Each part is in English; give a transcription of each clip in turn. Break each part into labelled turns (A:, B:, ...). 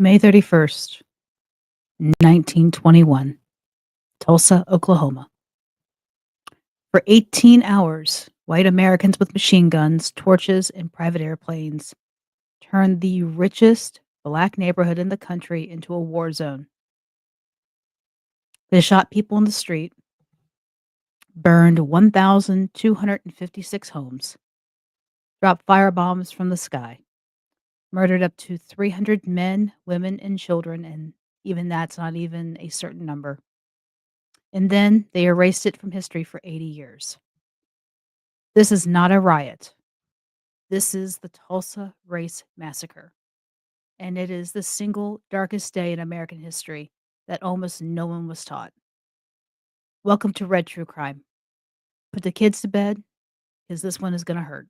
A: May 31st, 1921, Tulsa, Oklahoma. For 18 hours, white Americans with machine guns, torches, and private airplanes turned the richest black neighborhood in the country into a war zone. They shot people in the street, burned 1,256 homes, dropped firebombs from the sky, murdered up to 300 men, women, and children, and even that's not even a certain number. And then they erased it from history for 80 years. This is not a riot. This is the Tulsa Race Massacre, and it is the single darkest day in American history that almost no one was taught. Welcome to Red True Crime. Put the kids to bed because this one is going to hurt.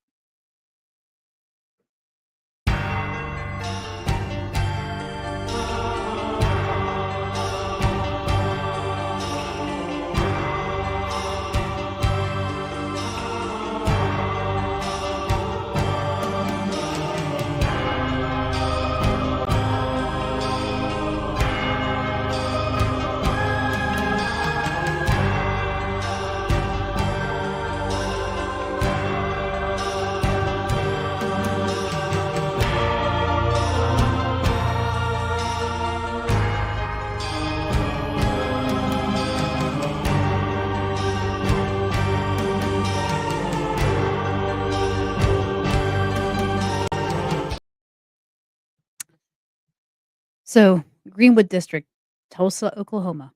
A: So, Greenwood District, Tulsa, Oklahoma.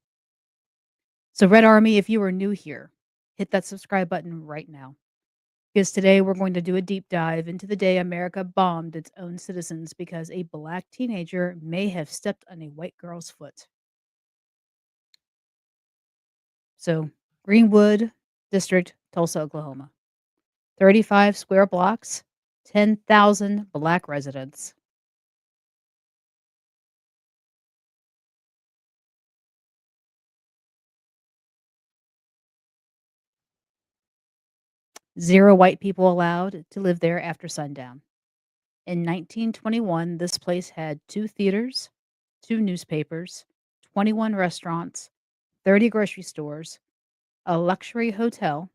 A: So, Red Army, if you are new here, hit that subscribe button right now. Because today we're going to do a deep dive into the day America bombed its own citizens because a black teenager may have stepped on a white girl's foot. So, Greenwood District, Tulsa, Oklahoma. 35 square blocks, 10,000 black residents. Zero white people allowed to live there after sundown. In 1921, this place had 2 theaters, 2 newspapers, 21 restaurants, 30 grocery stores, a luxury hotel,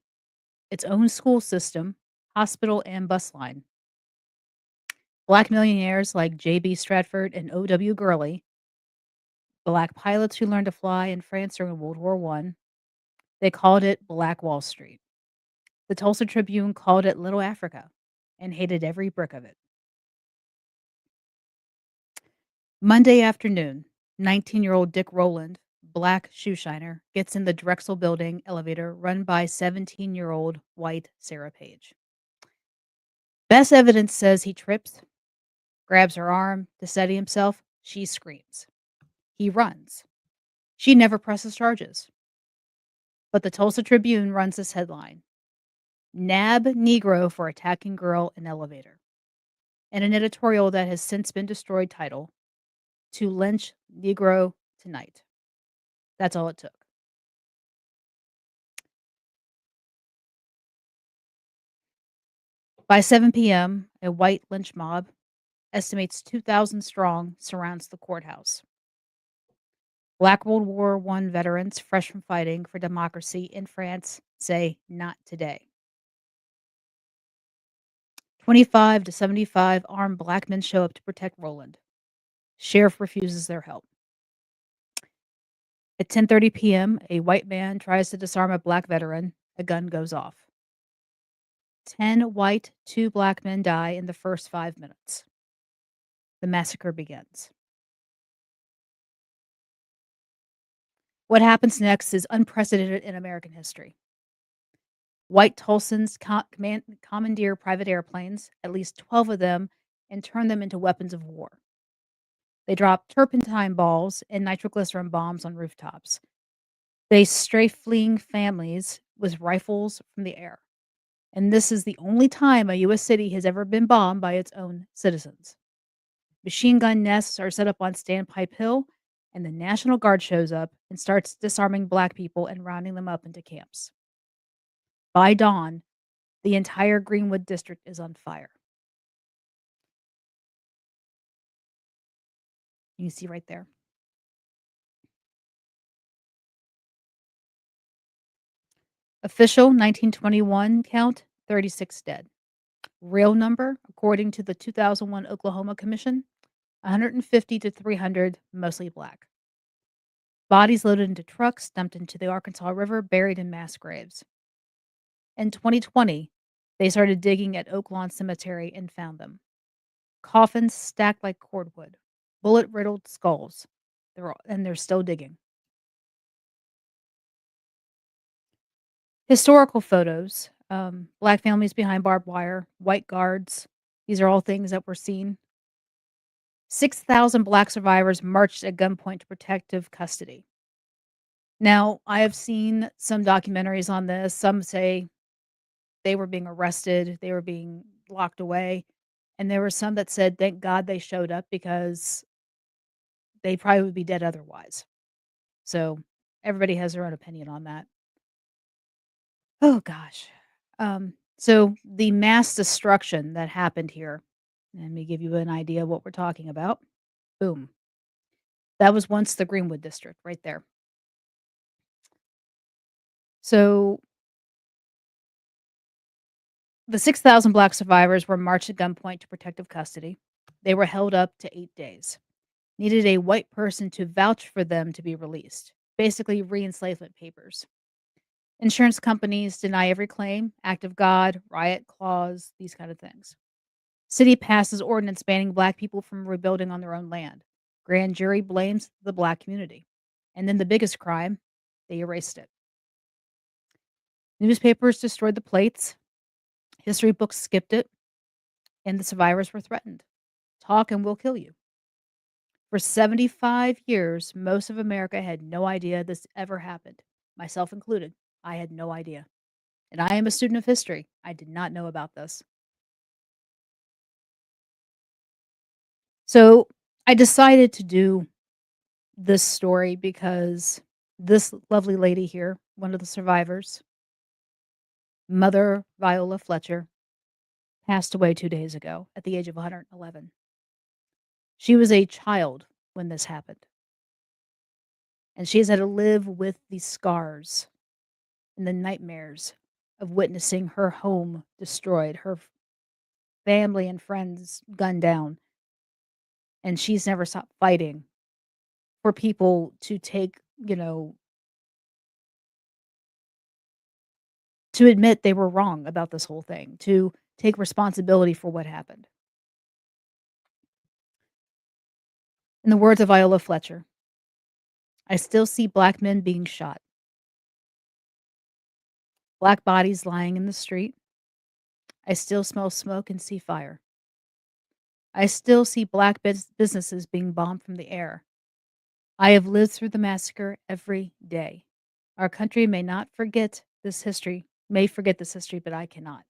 A: its own school system, hospital, and bus line. Black millionaires like J.B. Stratford and O.W. Gurley, black pilots who learned to fly in France during World War I, they called it Black Wall Street. The Tulsa Tribune called it Little Africa and hated every brick of it. Monday afternoon, 19-year-old Dick Rowland, black shoeshiner, gets in the Drexel Building elevator run by 17-year-old white Sarah Page. Best evidence says he trips, grabs her arm to steady himself. She screams. He runs. She never presses charges. But the Tulsa Tribune runs this headline: Nab Negro for attacking girl in elevator. And an editorial that has since been destroyed title, To Lynch Negro Tonight. That's all it took. By 7 p.m., a white lynch mob, estimates 2,000 strong, surrounds the courthouse. Black World War I veterans, fresh from fighting for democracy in France, say, not today. 25 to 75 armed black men show up to protect Roland. Sheriff refuses their help. At 10:30 p.m., a white man tries to disarm a black veteran. A gun goes off. 10 white, 2 black men die in the first 5 minutes. The massacre begins. What happens next is unprecedented in American history. White Tulsans commandeer private airplanes, at least 12 of them, and turn them into weapons of war. They drop turpentine balls and nitroglycerin bombs on rooftops. They strafe fleeing families with rifles from the air. And this is the only time a U.S. city has ever been bombed by its own citizens. Machine gun nests are set up on Standpipe Hill, and the National Guard shows up and starts disarming black people and rounding them up into camps. By dawn, the entire Greenwood district is on fire. You can see right there. Official 1921 count, 36 dead. Real number, according to the 2001 Oklahoma Commission, 150 to 300, mostly black. Bodies loaded into trucks, dumped into the Arkansas River, buried in mass graves. In 2020, they started digging at Oak Lawn Cemetery and found them. Coffins stacked like cordwood, bullet-riddled skulls. They're still digging. Historical photos, black families behind barbed wire, white guards. These are all things that were seen. 6,000 black survivors marched at gunpoint to protective custody. Now, I have seen some documentaries on this. Some say they were being arrested, they were being locked away, and there were some that said, "Thank God they showed up because they probably would be dead otherwise." So, everybody has their own opinion on that. Oh gosh. So the mass destruction that happened here, let me give you an idea of what we're talking about. Boom. That was once the Greenwood district right there. So the 6,000 black survivors were marched at gunpoint to protective custody. They were held up to 8 days. Needed a white person to vouch for them to be released. Basically, re enslavement papers. Insurance companies deny every claim, act of God, riot clause, these kind of things. City passes ordinance banning black people from rebuilding on their own land. Grand jury blames the black community. And then the biggest crime, they erased it. Newspapers destroyed the plates. History books skipped it. And the survivors were threatened. Talk and we'll kill you. For 75 years, most of America had no idea this ever happened, myself included. I had no idea. And I am a student of history. I did not know about this. So I decided to do this story because this lovely lady here, one of the survivors, Mother Viola Fletcher, passed away 2 days ago at the age of 111. She was a child when this happened, and she has had to live with the scars and the nightmares of witnessing her home destroyed, her family and friends gunned down, and she's never stopped fighting for people to take, to admit they were wrong about this whole thing, to take responsibility for what happened. In the words of Viola Fletcher, I still see black men being shot, black bodies lying in the street. I still smell smoke and see fire. I still see black businesses being bombed from the air. I have lived through the massacre every day. Our country may forget this history, but I cannot.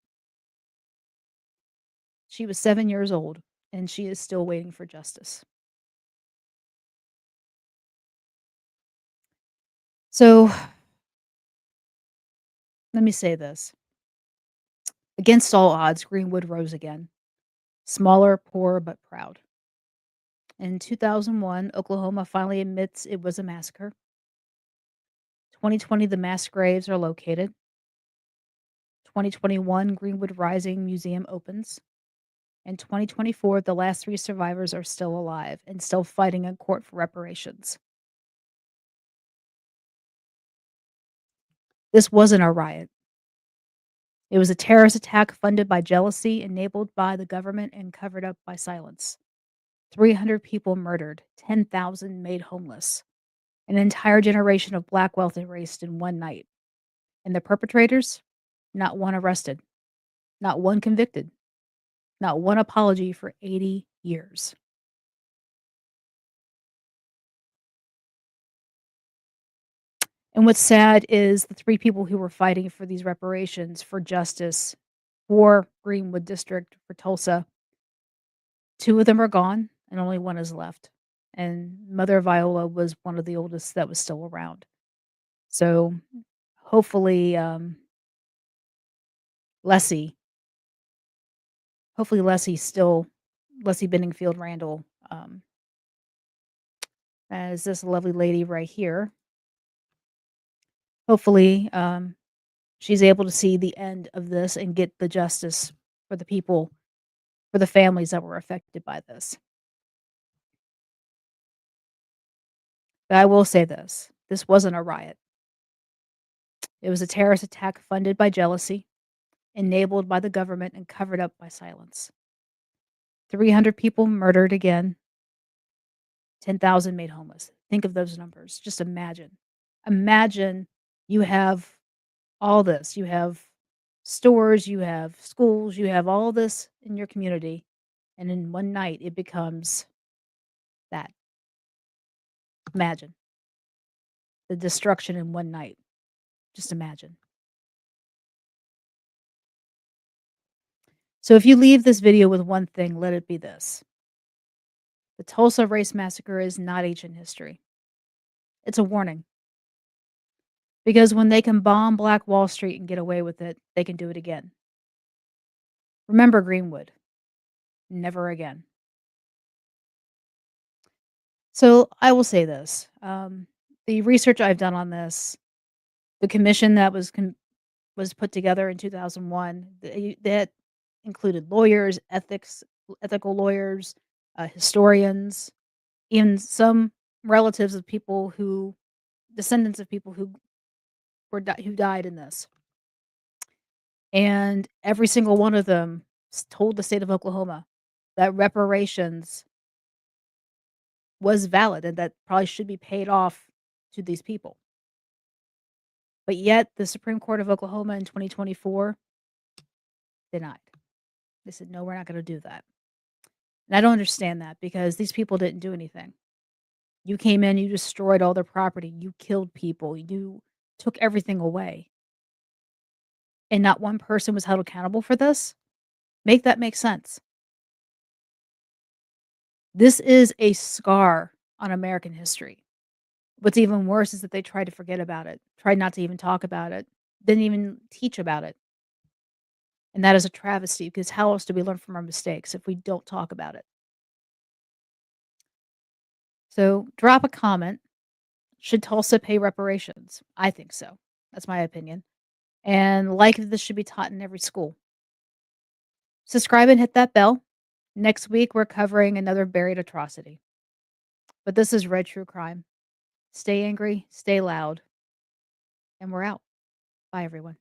A: She was 7 years old, and she is still waiting for justice. So let me say this. Against all odds, Greenwood rose again. Smaller, poorer, but proud. In 2001, Oklahoma finally admits it was a massacre. 2020, the mass graves are located. 2021, Greenwood Rising Museum opens. In 2024, the last three survivors are still alive and still fighting in court for reparations. This wasn't a riot. It was a terrorist attack funded by jealousy, enabled by the government, and covered up by silence. 300 people murdered, 10,000 made homeless, an entire generation of black wealth erased in one night. And the perpetrators? Not one arrested, not one convicted, not one apology for 80 years. And what's sad is the three people who were fighting for these reparations, for justice, for Greenwood District, for Tulsa, two of them are gone and only one is left. And Mother Viola was one of the oldest that was still around. So hopefully, Leslie Leslie Benningfield Randall, as this lovely lady right here. Hopefully, she's able to see the end of this and get the justice for the people, for the families that were affected by this. But I will say this wasn't a riot. It was a terrorist attack funded by jealousy, enabled by the government, and covered up by silence. 300 people murdered again, 10,000 made homeless. Think of those numbers. Just imagine. Imagine you have all this. You have stores, you have schools, you have all this in your community, and in one night it becomes that. Imagine the destruction in one night. Just imagine. So if you leave this video with one thing, let it be this. The Tulsa Race Massacre is not ancient history. It's a warning. Because when they can bomb Black Wall Street and get away with it, they can do it again. Remember Greenwood. Never again. So I will say this. The research I've done on this, the commission that was put together in 2001, that included lawyers, ethical lawyers, historians, even some relatives of people who descendants of people who who died in this. And every single one of them told the state of Oklahoma that reparations was valid and that probably should be paid off to these people. But yet the Supreme Court of Oklahoma in 2024 denied. They said, "No, we're not gonna do that." And I don't understand that because these people didn't do anything. You came in, you destroyed all their property, you killed people, you took everything away, and not one person was held accountable for this? Make that make sense. This is a scar on American history. What's even worse is that they tried to forget about it, tried not to even talk about it, didn't even teach about it. And that is a travesty because how else do we learn from our mistakes if we don't talk about it? So drop a comment. Should Tulsa pay reparations? I think so. That's my opinion. And like this should be taught in every school. Subscribe and hit that bell. Next week, we're covering another buried atrocity. But this is Red True Crime. Stay angry, stay loud, and we're out. Bye, everyone.